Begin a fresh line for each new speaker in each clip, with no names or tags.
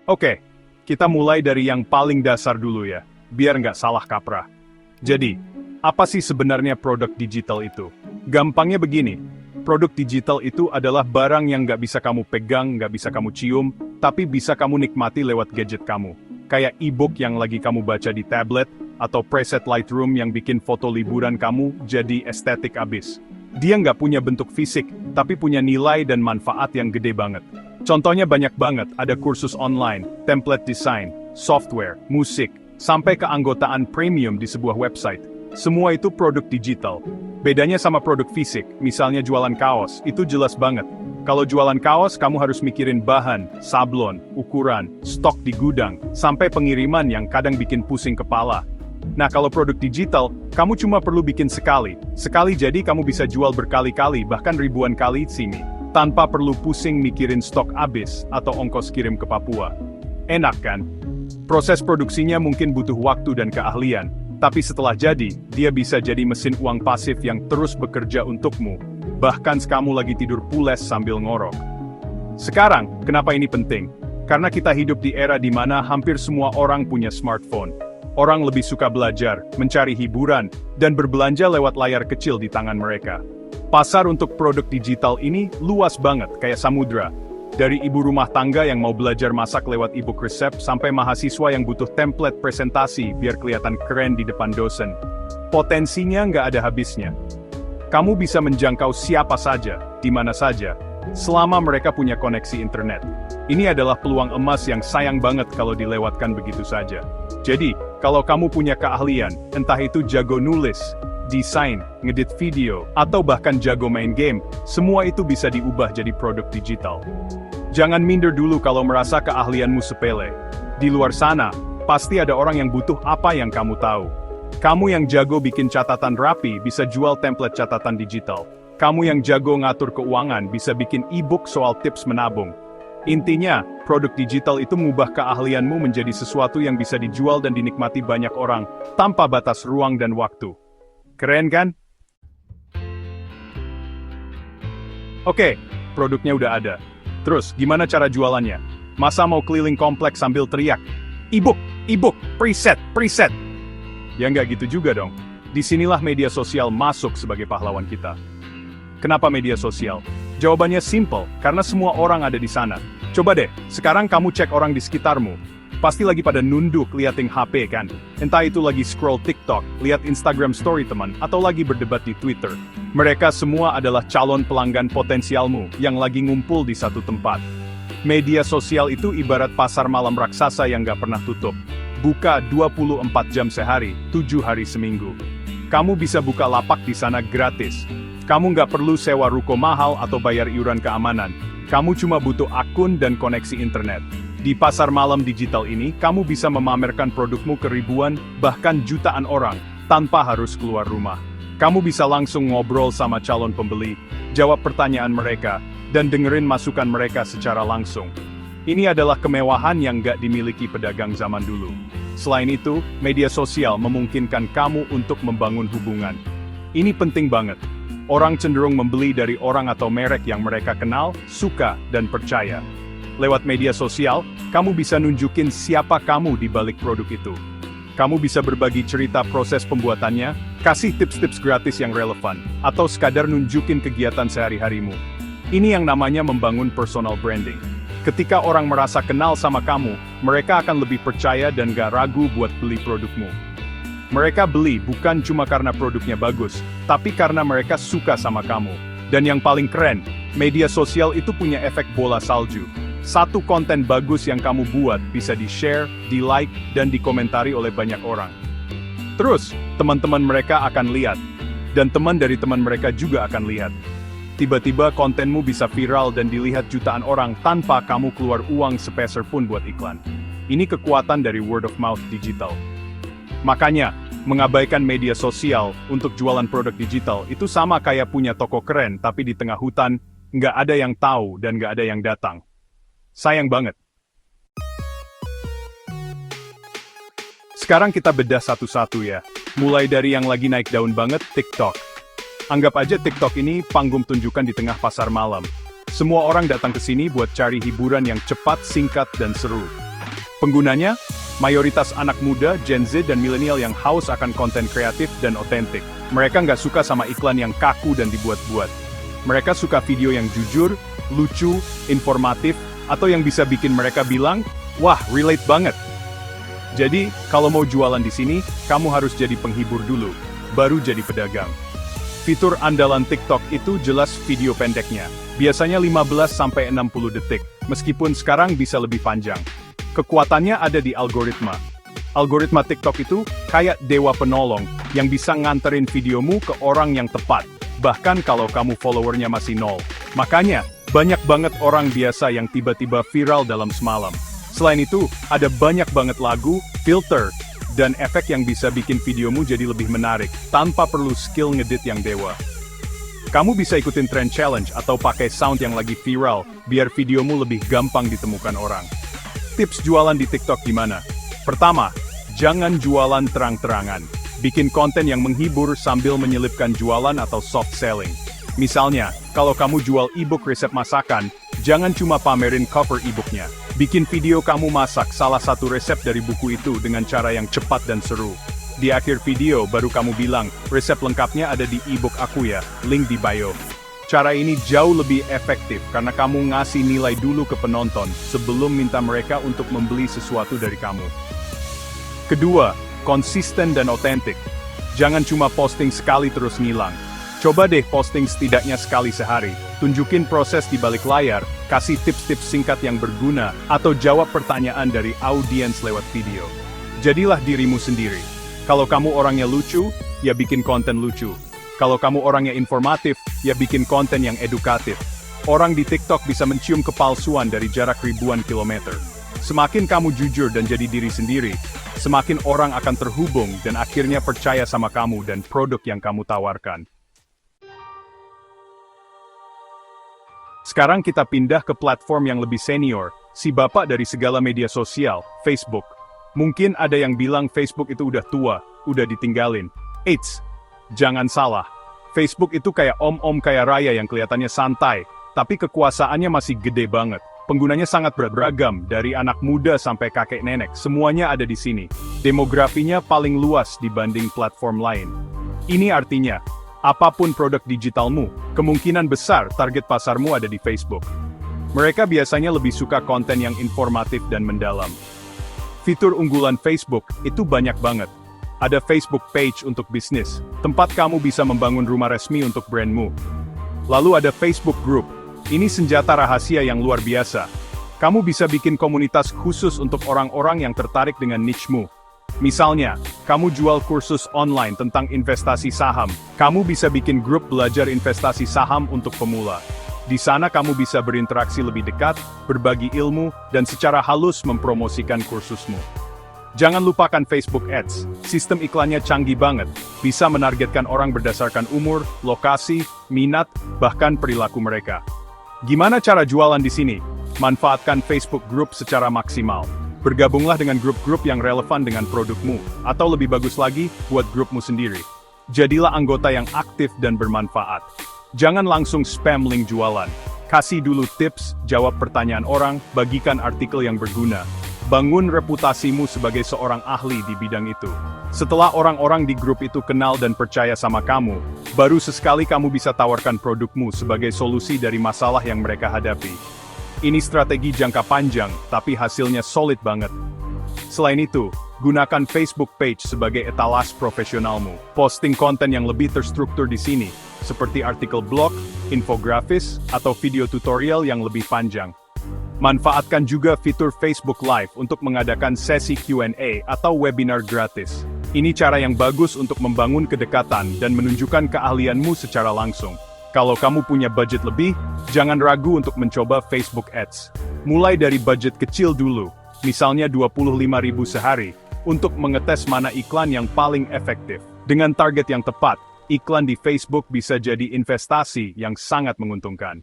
Oke, kita mulai dari yang paling dasar dulu ya, biar nggak salah kaprah. Jadi, apa sih sebenarnya produk digital itu? Gampangnya begini, produk digital itu adalah barang yang nggak bisa kamu pegang, nggak bisa kamu cium, tapi bisa kamu nikmati lewat gadget kamu. Kayak e-book yang lagi kamu baca di tablet, atau preset Lightroom yang bikin foto liburan kamu jadi estetik abis. Dia nggak punya bentuk fisik, tapi punya nilai dan manfaat yang gede banget. Contohnya banyak banget, ada kursus online, template design, software, musik, sampai keanggotaan premium di sebuah website. Semua itu produk digital. Bedanya sama produk fisik, misalnya jualan kaos, itu jelas banget. Kalau jualan kaos, kamu harus mikirin bahan, sablon, ukuran, stok di gudang, sampai pengiriman yang kadang bikin pusing kepala. Nah, kalau produk digital, kamu cuma perlu bikin sekali. Sekali jadi kamu bisa jual berkali-kali, bahkan ribuan kali sini, tanpa perlu pusing mikirin stok habis atau ongkos kirim ke Papua. Enak kan? Proses produksinya mungkin butuh waktu dan keahlian, tapi setelah jadi, dia bisa jadi mesin uang pasif yang terus bekerja untukmu, bahkan kamu lagi tidur pules sambil ngorok. Sekarang, kenapa ini penting? Karena kita hidup di era di mana hampir semua orang punya smartphone. Orang lebih suka belajar, mencari hiburan, dan berbelanja lewat layar kecil di tangan mereka. Pasar untuk produk digital ini luas banget, kayak samudra. Dari ibu rumah tangga yang mau belajar masak lewat e-book resep, sampai mahasiswa yang butuh template presentasi biar kelihatan keren di depan dosen. Potensinya nggak ada habisnya. Kamu bisa menjangkau siapa saja, di mana saja, selama mereka punya koneksi internet. Ini adalah peluang emas yang sayang banget kalau dilewatkan begitu saja. Jadi, kalau kamu punya keahlian, entah itu jago nulis, desain, ngedit video, atau bahkan jago main game, semua itu bisa diubah jadi produk digital. Jangan minder dulu kalau merasa keahlianmu sepele. Di luar sana, pasti ada orang yang butuh apa yang kamu tahu. Kamu yang jago bikin catatan rapi bisa jual template catatan digital. Kamu yang jago ngatur keuangan bisa bikin e-book soal tips menabung. Intinya, produk digital itu mengubah keahlianmu menjadi sesuatu yang bisa dijual dan dinikmati banyak orang, tanpa batas ruang dan waktu. Keren kan? Oke, produknya udah ada. Terus, gimana cara jualannya? Masa mau keliling kompleks sambil teriak, e-book, e-book, preset, preset? Ya nggak gitu juga dong. Disinilah media sosial masuk sebagai pahlawan kita. Kenapa media sosial? Jawabannya simple, karena semua orang ada di sana. Coba deh, sekarang kamu cek orang di sekitarmu. Pasti lagi pada nunduk liatin HP kan? Entah itu lagi scroll TikTok, lihat Instagram story teman, atau lagi berdebat di Twitter. Mereka semua adalah calon pelanggan potensialmu yang lagi ngumpul di satu tempat. Media sosial itu ibarat pasar malam raksasa yang gak pernah tutup. Buka 24 jam sehari, 7 hari seminggu. Kamu bisa buka lapak di sana gratis. Kamu nggak perlu sewa ruko mahal atau bayar iuran keamanan. Kamu cuma butuh akun dan koneksi internet. Di pasar malam digital ini, kamu bisa memamerkan produkmu ke ribuan, bahkan jutaan orang, tanpa harus keluar rumah. Kamu bisa langsung ngobrol sama calon pembeli, jawab pertanyaan mereka, dan dengerin masukan mereka secara langsung. Ini adalah kemewahan yang nggak dimiliki pedagang zaman dulu. Selain itu, media sosial memungkinkan kamu untuk membangun hubungan. Ini penting banget. Orang cenderung membeli dari orang atau merek yang mereka kenal, suka, dan percaya. Lewat media sosial, kamu bisa nunjukin siapa kamu di balik produk itu. Kamu bisa berbagi cerita proses pembuatannya, kasih tips-tips gratis yang relevan, atau sekadar nunjukin kegiatan sehari-harimu. Ini yang namanya membangun personal branding. Ketika orang merasa kenal sama kamu, mereka akan lebih percaya dan gak ragu buat beli produkmu. Mereka beli bukan cuma karena produknya bagus, tapi karena mereka suka sama kamu. Dan yang paling keren, media sosial itu punya efek bola salju. Satu konten bagus yang kamu buat bisa di-share, di-like, dan dikomentari oleh banyak orang. Terus, teman-teman mereka akan lihat. Dan teman dari teman mereka juga akan lihat. Tiba-tiba kontenmu bisa viral dan dilihat jutaan orang tanpa kamu keluar uang sepeser pun buat iklan. Ini kekuatan dari word of mouth digital. Makanya, mengabaikan media sosial untuk jualan produk digital itu sama kayak punya toko keren tapi di tengah hutan, nggak ada yang tahu dan nggak ada yang datang. Sayang banget. Sekarang kita bedah satu-satu ya. Mulai dari yang lagi naik daun banget, TikTok. Anggap aja TikTok ini panggung tunjukan di tengah pasar malam. Semua orang datang ke sini buat cari hiburan yang cepat, singkat, dan seru. Penggunanya, mayoritas anak muda, Gen Z dan milenial yang haus akan konten kreatif dan otentik. Mereka nggak suka sama iklan yang kaku dan dibuat-buat. Mereka suka video yang jujur, lucu, informatif, atau yang bisa bikin mereka bilang, wah, relate banget. Jadi, kalau mau jualan di sini, kamu harus jadi penghibur dulu, baru jadi pedagang. Fitur andalan TikTok itu jelas video pendeknya. Biasanya 15-60 detik, meskipun sekarang bisa lebih panjang. Kekuatannya ada di algoritma. Algoritma TikTok itu kayak dewa penolong, yang bisa nganterin videomu ke orang yang tepat, bahkan kalau kamu followernya masih nol. Makanya, banyak banget orang biasa yang tiba-tiba viral dalam semalam. Selain itu, ada banyak banget lagu, filter, dan efek yang bisa bikin videomu jadi lebih menarik, tanpa perlu skill ngedit yang dewa. Kamu bisa ikutin trend challenge atau pakai sound yang lagi viral, biar videomu lebih gampang ditemukan orang. Tips jualan di TikTok gimana? Pertama, jangan jualan terang-terangan. Bikin konten yang menghibur sambil menyelipkan jualan atau soft selling. Misalnya, kalau kamu jual e-book resep masakan, jangan cuma pamerin cover e-booknya. Bikin video kamu masak salah satu resep dari buku itu dengan cara yang cepat dan seru. Di akhir video baru kamu bilang, resep lengkapnya ada di e-book aku ya, link di bio. Cara ini jauh lebih efektif karena kamu ngasih nilai dulu ke penonton sebelum minta mereka untuk membeli sesuatu dari kamu. Kedua, konsisten dan otentik. Jangan cuma posting sekali terus ngilang. Coba deh posting setidaknya sekali sehari. Tunjukin proses di balik layar, kasih tips-tips singkat yang berguna, atau jawab pertanyaan dari audiens lewat video. Jadilah dirimu sendiri. Kalau kamu orangnya lucu, ya bikin konten lucu. Kalau kamu orangnya informatif, ya bikin konten yang edukatif. Orang di TikTok bisa mencium kepalsuan dari jarak ribuan kilometer. Semakin kamu jujur dan jadi diri sendiri, semakin orang akan terhubung dan akhirnya percaya sama kamu dan produk yang kamu tawarkan. Sekarang kita pindah ke platform yang lebih senior, si bapak dari segala media sosial, Facebook. Mungkin ada yang bilang Facebook itu udah tua, udah ditinggalin. Eits! Jangan salah, Facebook itu kayak om-om kaya raya yang kelihatannya santai, tapi kekuasaannya masih gede banget. Penggunanya sangat beragam, dari anak muda sampai kakek nenek, semuanya ada di sini. Demografinya paling luas dibanding platform lain. Ini artinya, apapun produk digitalmu, kemungkinan besar target pasarmu ada di Facebook. Mereka biasanya lebih suka konten yang informatif dan mendalam. Fitur unggulan Facebook itu banyak banget. Ada Facebook Page untuk bisnis, tempat kamu bisa membangun rumah resmi untuk brandmu. Lalu ada Facebook Group, ini senjata rahasia yang luar biasa. Kamu bisa bikin komunitas khusus untuk orang-orang yang tertarik dengan niche-mu. Misalnya, kamu jual kursus online tentang investasi saham, kamu bisa bikin grup belajar investasi saham untuk pemula. Di sana kamu bisa berinteraksi lebih dekat, berbagi ilmu, dan secara halus mempromosikan kursusmu. Jangan lupakan Facebook Ads, sistem iklannya canggih banget, bisa menargetkan orang berdasarkan umur, lokasi, minat, bahkan perilaku mereka. Gimana cara jualan di sini? Manfaatkan Facebook Group secara maksimal. Bergabunglah dengan grup-grup yang relevan dengan produkmu, atau lebih bagus lagi, buat grupmu sendiri. Jadilah anggota yang aktif dan bermanfaat. Jangan langsung spam link jualan. Kasih dulu tips, jawab pertanyaan orang, bagikan artikel yang berguna. Bangun reputasimu sebagai seorang ahli di bidang itu. Setelah orang-orang di grup itu kenal dan percaya sama kamu, baru sesekali kamu bisa tawarkan produkmu sebagai solusi dari masalah yang mereka hadapi. Ini strategi jangka panjang, tapi hasilnya solid banget. Selain itu, gunakan Facebook Page sebagai etalas profesionalmu. Posting konten yang lebih terstruktur di sini, seperti artikel blog, infografis, atau video tutorial yang lebih panjang. Manfaatkan juga fitur Facebook Live untuk mengadakan sesi Q&A atau webinar gratis. Ini cara yang bagus untuk membangun kedekatan dan menunjukkan keahlianmu secara langsung. Kalau kamu punya budget lebih, jangan ragu untuk mencoba Facebook Ads. Mulai dari budget kecil dulu, misalnya 25.000 sehari, untuk mengetes mana iklan yang paling efektif. Dengan target yang tepat, iklan di Facebook bisa jadi investasi yang sangat menguntungkan.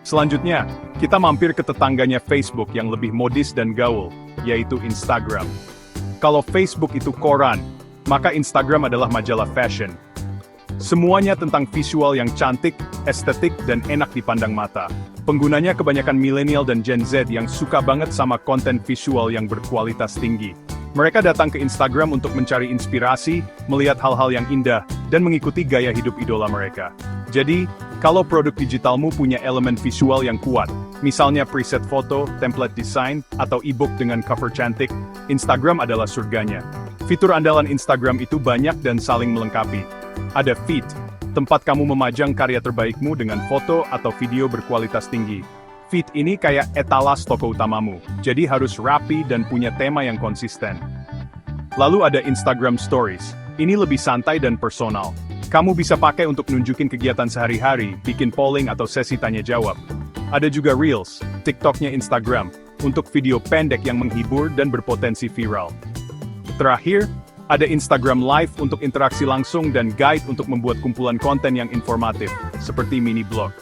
Selanjutnya, kita mampir ke tetangganya Facebook yang lebih modis dan gaul, yaitu Instagram. Kalau Facebook itu koran, maka Instagram adalah majalah fashion. Semuanya tentang visual yang cantik, estetik, dan enak dipandang mata. Penggunanya kebanyakan milenial dan Gen Z yang suka banget sama konten visual yang berkualitas tinggi. Mereka datang ke Instagram untuk mencari inspirasi, melihat hal-hal yang indah, dan mengikuti gaya hidup idola mereka. Jadi, kalau produk digitalmu punya elemen visual yang kuat, misalnya preset foto, template design, atau e-book dengan cover cantik, Instagram adalah surganya. Fitur andalan Instagram itu banyak dan saling melengkapi. Ada Feed, tempat kamu memajang karya terbaikmu dengan foto atau video berkualitas tinggi. Feed ini kayak etalas toko utamamu, jadi harus rapi dan punya tema yang konsisten. Lalu ada Instagram Stories, ini lebih santai dan personal. Kamu bisa pakai untuk nunjukin kegiatan sehari-hari, bikin polling atau sesi tanya-jawab. Ada juga Reels, TikToknya Instagram, untuk video pendek yang menghibur dan berpotensi viral. Terakhir, ada Instagram Live untuk interaksi langsung dan guide untuk membuat kumpulan konten yang informatif, seperti mini blog.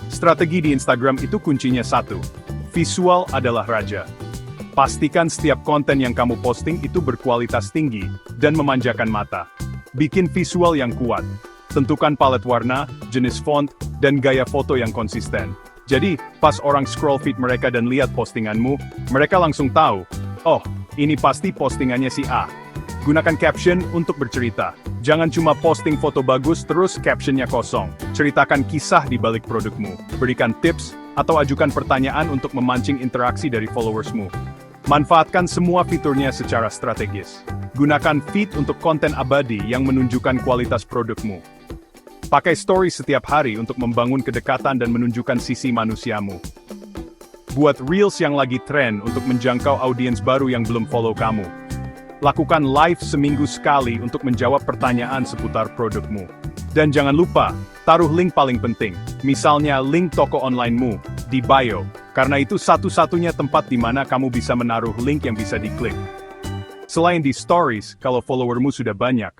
Strategi di Instagram itu kuncinya satu, visual adalah raja. Pastikan setiap konten yang kamu posting itu berkualitas tinggi dan memanjakan mata. Bikin visual yang kuat. Tentukan palet warna, jenis font, dan gaya foto yang konsisten. Jadi, pas orang scroll feed mereka dan lihat postinganmu, mereka langsung tahu, oh, ini pasti postingannya si A. Gunakan caption untuk bercerita. Jangan cuma posting foto bagus terus captionnya kosong. Ceritakan kisah di balik produkmu. Berikan tips, atau ajukan pertanyaan untuk memancing interaksi dari followersmu. Manfaatkan semua fiturnya secara strategis. Gunakan feed untuk konten abadi yang menunjukkan kualitas produkmu. Pakai story setiap hari untuk membangun kedekatan dan menunjukkan sisi manusiamu. Buat Reels yang lagi tren untuk menjangkau audiens baru yang belum follow kamu. Lakukan live seminggu sekali untuk menjawab pertanyaan seputar produkmu. Dan jangan lupa, taruh link paling penting, misalnya link toko online-mu, di bio, karena itu satu-satunya tempat di mana kamu bisa menaruh link yang bisa diklik. Selain di stories, kalau followermu sudah banyak.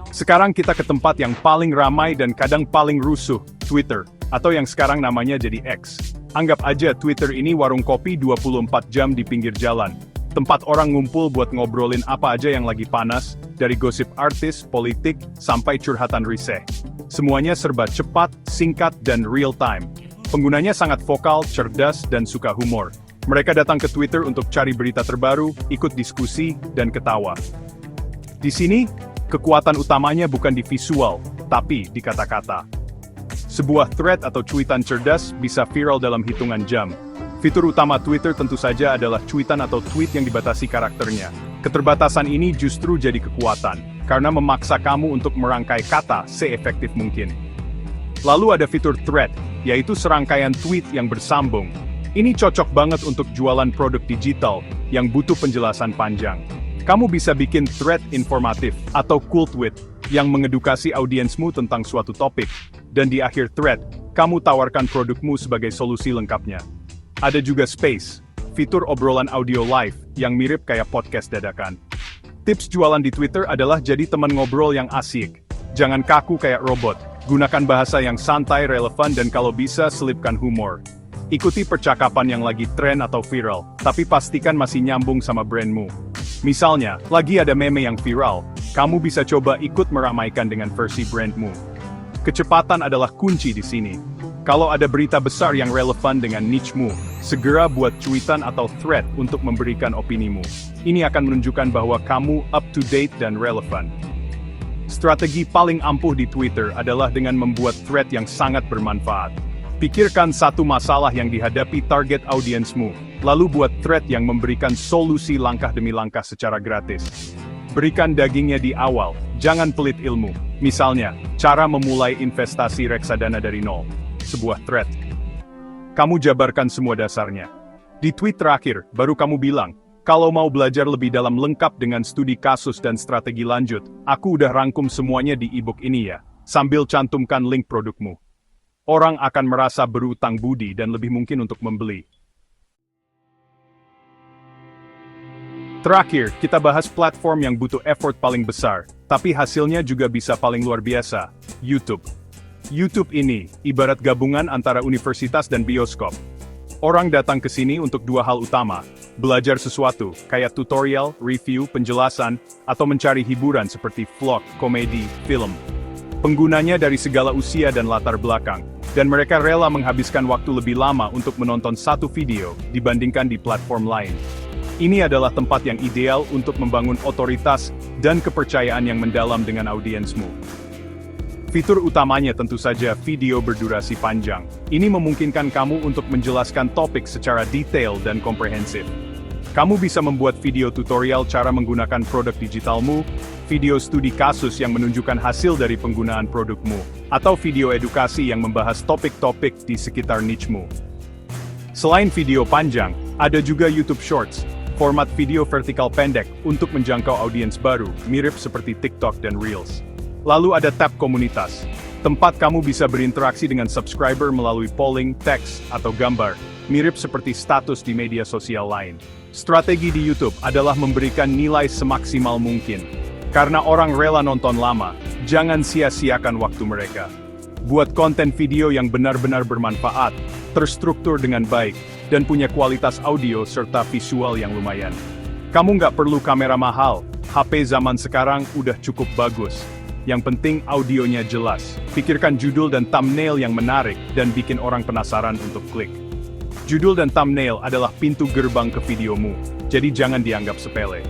Sekarang kita ke tempat yang paling ramai dan kadang paling rusuh, Twitter, atau yang sekarang namanya jadi X. Anggap aja Twitter ini warung kopi 24 jam di pinggir jalan. Tempat orang ngumpul buat ngobrolin apa aja yang lagi panas, dari gosip artis, politik, sampai curhatan riseh. Semuanya serba cepat, singkat, dan real time. Penggunanya sangat vokal, cerdas, dan suka humor. Mereka datang ke Twitter untuk cari berita terbaru, ikut diskusi, dan ketawa. Di sini, kekuatan utamanya bukan di visual, tapi di kata-kata. Sebuah thread atau cuitan cerdas bisa viral dalam hitungan jam. Fitur utama Twitter tentu saja adalah cuitan atau tweet yang dibatasi karakternya. Keterbatasan ini justru jadi kekuatan, karena memaksa kamu untuk merangkai kata seefektif mungkin. Lalu ada fitur thread, yaitu serangkaian tweet yang bersambung. Ini cocok banget untuk jualan produk digital yang butuh penjelasan panjang. Kamu bisa bikin thread informatif atau cool tweet yang mengedukasi audiensmu tentang suatu topik. Dan di akhir thread, kamu tawarkan produkmu sebagai solusi lengkapnya. Ada juga Space, fitur obrolan audio live yang mirip kayak podcast dadakan. Tips jualan di Twitter adalah jadi teman ngobrol yang asik. Jangan kaku kayak robot. Gunakan bahasa yang santai, relevan, dan kalau bisa selipkan humor. Ikuti percakapan yang lagi tren atau viral, tapi pastikan masih nyambung sama brandmu. Misalnya, lagi ada meme yang viral, kamu bisa coba ikut meramaikan dengan versi brandmu. Kecepatan adalah kunci di sini. Kalau ada berita besar yang relevan dengan niche-mu, segera buat cuitan atau thread untuk memberikan opinimu. Ini akan menunjukkan bahwa kamu up to date dan relevan. Strategi paling ampuh di Twitter adalah dengan membuat thread yang sangat bermanfaat. Pikirkan satu masalah yang dihadapi target audiensmu, lalu buat thread yang memberikan solusi langkah demi langkah secara gratis. Berikan dagingnya di awal, jangan pelit ilmu. Misalnya, cara memulai investasi reksadana dari nol. Sebuah thread. Kamu jabarkan semua dasarnya. Di tweet terakhir, baru kamu bilang, kalau mau belajar lebih dalam lengkap dengan studi kasus dan strategi lanjut, aku udah rangkum semuanya di e-book ini ya, sambil cantumkan link produkmu. Orang akan merasa berutang budi dan lebih mungkin untuk membeli. Terakhir, kita bahas platform yang butuh effort paling besar, tapi hasilnya juga bisa paling luar biasa, YouTube. YouTube ini, ibarat gabungan antara universitas dan bioskop. Orang datang ke sini untuk dua hal utama, belajar sesuatu, kayak tutorial, review, penjelasan, atau mencari hiburan seperti vlog, komedi, film. Penggunanya dari segala usia dan latar belakang, dan mereka rela menghabiskan waktu lebih lama untuk menonton satu video dibandingkan di platform lain. Ini adalah tempat yang ideal untuk membangun otoritas dan kepercayaan yang mendalam dengan audiensmu. Fitur utamanya tentu saja video berdurasi panjang. Ini memungkinkan kamu untuk menjelaskan topik secara detail dan komprehensif. Kamu bisa membuat video tutorial cara menggunakan produk digitalmu, video studi kasus yang menunjukkan hasil dari penggunaan produkmu, atau video edukasi yang membahas topik-topik di sekitar niche-mu. Selain video panjang, ada juga YouTube Shorts, format video vertikal pendek untuk menjangkau audiens baru, mirip seperti TikTok dan Reels. Lalu ada tab komunitas, tempat kamu bisa berinteraksi dengan subscriber melalui polling, teks, atau gambar, mirip seperti status di media sosial lain. Strategi di YouTube adalah memberikan nilai semaksimal mungkin. Karena orang rela nonton lama, jangan sia-siakan waktu mereka. Buat konten video yang benar-benar bermanfaat, terstruktur dengan baik, dan punya kualitas audio serta visual yang lumayan. Kamu nggak perlu kamera mahal, HP zaman sekarang udah cukup bagus. Yang penting audionya jelas. Pikirkan judul dan thumbnail yang menarik dan bikin orang penasaran untuk klik. Judul dan thumbnail adalah pintu gerbang ke videomu, jadi jangan dianggap sepele.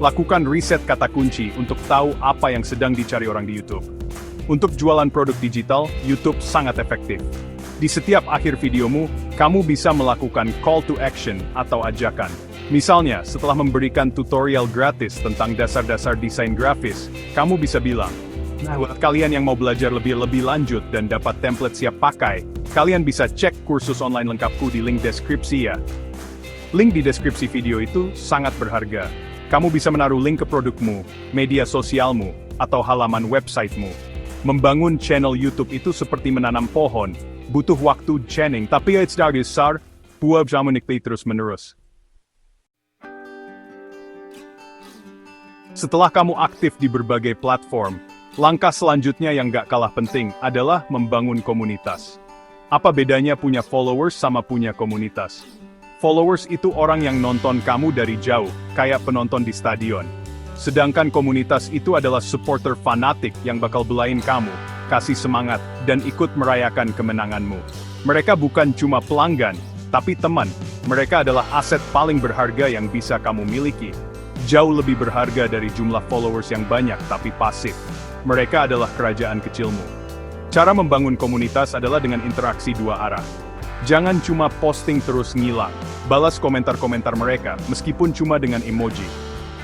Lakukan riset kata kunci untuk tahu apa yang sedang dicari orang di YouTube. Untuk jualan produk digital, YouTube sangat efektif. Di setiap akhir videomu, kamu bisa melakukan call to action atau ajakan. Misalnya, setelah memberikan tutorial gratis tentang dasar-dasar desain grafis, kamu bisa bilang, "Nah, buat kalian yang mau belajar lebih lanjut dan dapat template siap pakai, kalian bisa cek kursus online lengkapku di link deskripsi ya." Link di deskripsi video itu sangat berharga. Kamu bisa menaruh link ke produkmu, media sosialmu, atau halaman websitemu. Membangun channel YouTube itu seperti menanam pohon, butuh waktu training, tapi it's dari besar, buah menikmati terus-menerus. Setelah kamu aktif di berbagai platform, langkah selanjutnya yang gak kalah penting adalah membangun komunitas. Apa bedanya punya followers sama punya komunitas? Followers itu orang yang nonton kamu dari jauh, kayak penonton di stadion. Sedangkan komunitas itu adalah supporter fanatik yang bakal belain kamu, kasih semangat, dan ikut merayakan kemenanganmu. Mereka bukan cuma pelanggan, tapi teman. Mereka adalah aset paling berharga yang bisa kamu miliki. Jauh lebih berharga dari jumlah followers yang banyak tapi pasif. Mereka adalah kerajaan kecilmu. Cara membangun komunitas adalah dengan interaksi dua arah. Jangan cuma posting terus ngilang. Balas komentar-komentar mereka, meskipun cuma dengan emoji.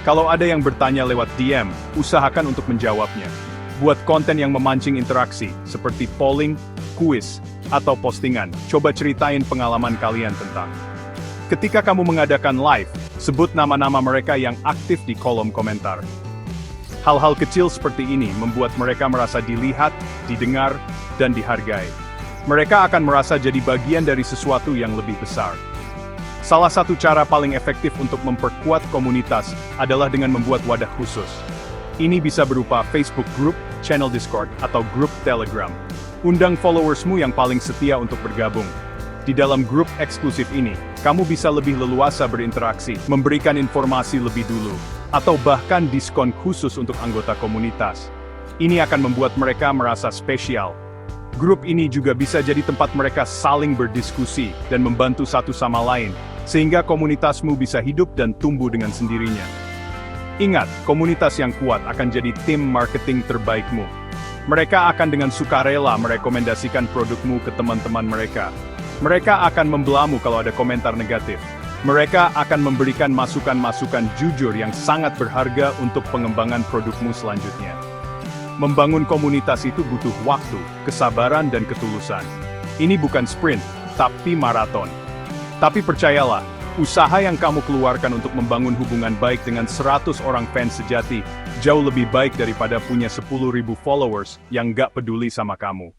Kalau ada yang bertanya lewat DM, usahakan untuk menjawabnya. Buat konten yang memancing interaksi, seperti polling, kuis, atau postingan. Coba ceritain pengalaman kalian tentang. Ketika kamu mengadakan live, sebut nama-nama mereka yang aktif di kolom komentar. Hal-hal kecil seperti ini membuat mereka merasa dilihat, didengar, dan dihargai. Mereka akan merasa jadi bagian dari sesuatu yang lebih besar. Salah satu cara paling efektif untuk memperkuat komunitas adalah dengan membuat wadah khusus. Ini bisa berupa Facebook Group, channel Discord, atau grup Telegram. Undang followersmu yang paling setia untuk bergabung. Di dalam grup eksklusif ini, kamu bisa lebih leluasa berinteraksi, memberikan informasi lebih dulu, atau bahkan diskon khusus untuk anggota komunitas. Ini akan membuat mereka merasa spesial. Grup ini juga bisa jadi tempat mereka saling berdiskusi dan membantu satu sama lain, sehingga komunitasmu bisa hidup dan tumbuh dengan sendirinya. Ingat, komunitas yang kuat akan jadi tim marketing terbaikmu. Mereka akan dengan sukarela merekomendasikan produkmu ke teman-teman mereka. Mereka akan membelamu kalau ada komentar negatif. Mereka akan memberikan masukan-masukan jujur yang sangat berharga untuk pengembangan produkmu selanjutnya. Membangun komunitas itu butuh waktu, kesabaran, dan ketulusan. Ini bukan sprint, tapi maraton. Tapi percayalah, usaha yang kamu keluarkan untuk membangun hubungan baik dengan 100 orang fans sejati, jauh lebih baik daripada punya 10.000 followers yang gak peduli sama kamu.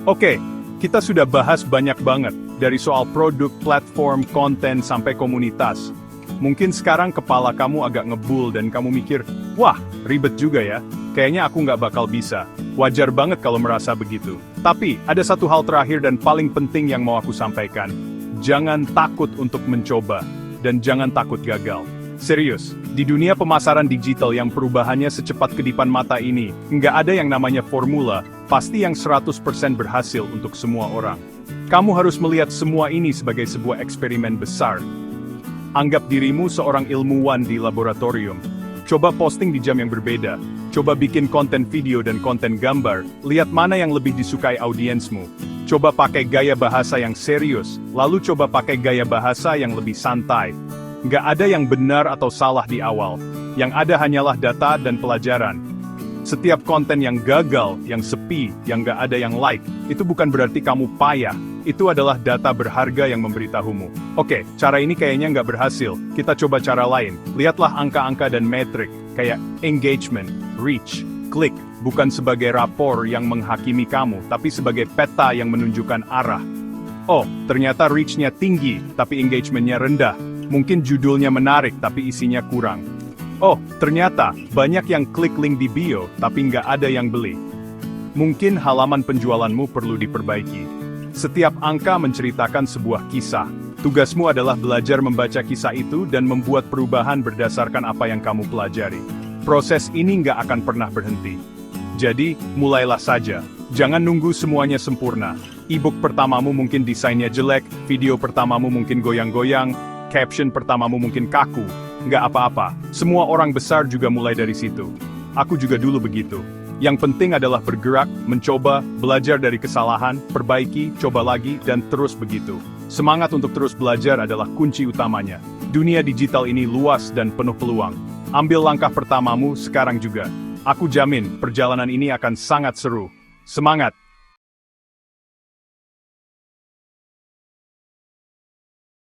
Oke, kita sudah bahas banyak banget, dari soal produk, platform, konten, sampai komunitas. Mungkin sekarang kepala kamu agak ngebul dan kamu mikir, wah, ribet juga ya, kayaknya aku nggak bakal bisa. Wajar banget kalau merasa begitu. Tapi, ada satu hal terakhir dan paling penting yang mau aku sampaikan. Jangan takut untuk mencoba, dan jangan takut gagal. Serius, di dunia pemasaran digital yang perubahannya secepat kedipan mata ini, nggak ada yang namanya formula, pasti yang 100% berhasil untuk semua orang. Kamu harus melihat semua ini sebagai sebuah eksperimen besar. Anggap dirimu seorang ilmuwan di laboratorium. Coba posting di jam yang berbeda. Coba bikin konten video dan konten gambar, lihat mana yang lebih disukai audiensmu. Coba pakai gaya bahasa yang serius, lalu coba pakai gaya bahasa yang lebih santai. Nggak ada yang benar atau salah di awal. Yang ada hanyalah data dan pelajaran. Setiap konten yang gagal, yang sepi, yang nggak ada yang like, itu bukan berarti kamu payah. Itu adalah data berharga yang memberitahumu. Oke, cara ini kayaknya nggak berhasil. Kita coba cara lain. Lihatlah angka-angka dan metrik, kayak engagement, reach, klik, bukan sebagai rapor yang menghakimi kamu, tapi sebagai peta yang menunjukkan arah. Oh, ternyata reach-nya tinggi, tapi engagement-nya rendah. Mungkin judulnya menarik, tapi isinya kurang. Oh, ternyata banyak yang klik link di bio, tapi nggak ada yang beli. Mungkin halaman penjualanmu perlu diperbaiki. Setiap angka menceritakan sebuah kisah. Tugasmu adalah belajar membaca kisah itu dan membuat perubahan berdasarkan apa yang kamu pelajari. Proses ini nggak akan pernah berhenti. Jadi, mulailah saja. Jangan nunggu semuanya sempurna. E-book pertamamu mungkin desainnya jelek, video pertamamu mungkin goyang-goyang, caption pertamamu mungkin kaku. Nggak apa-apa, semua orang besar juga mulai dari situ. Aku juga dulu begitu. Yang penting adalah bergerak, mencoba, belajar dari kesalahan, perbaiki, coba lagi, dan terus begitu. Semangat untuk terus belajar adalah kunci utamanya. Dunia digital ini luas dan penuh peluang. Ambil langkah pertamamu sekarang juga. Aku jamin, perjalanan ini akan sangat seru. Semangat!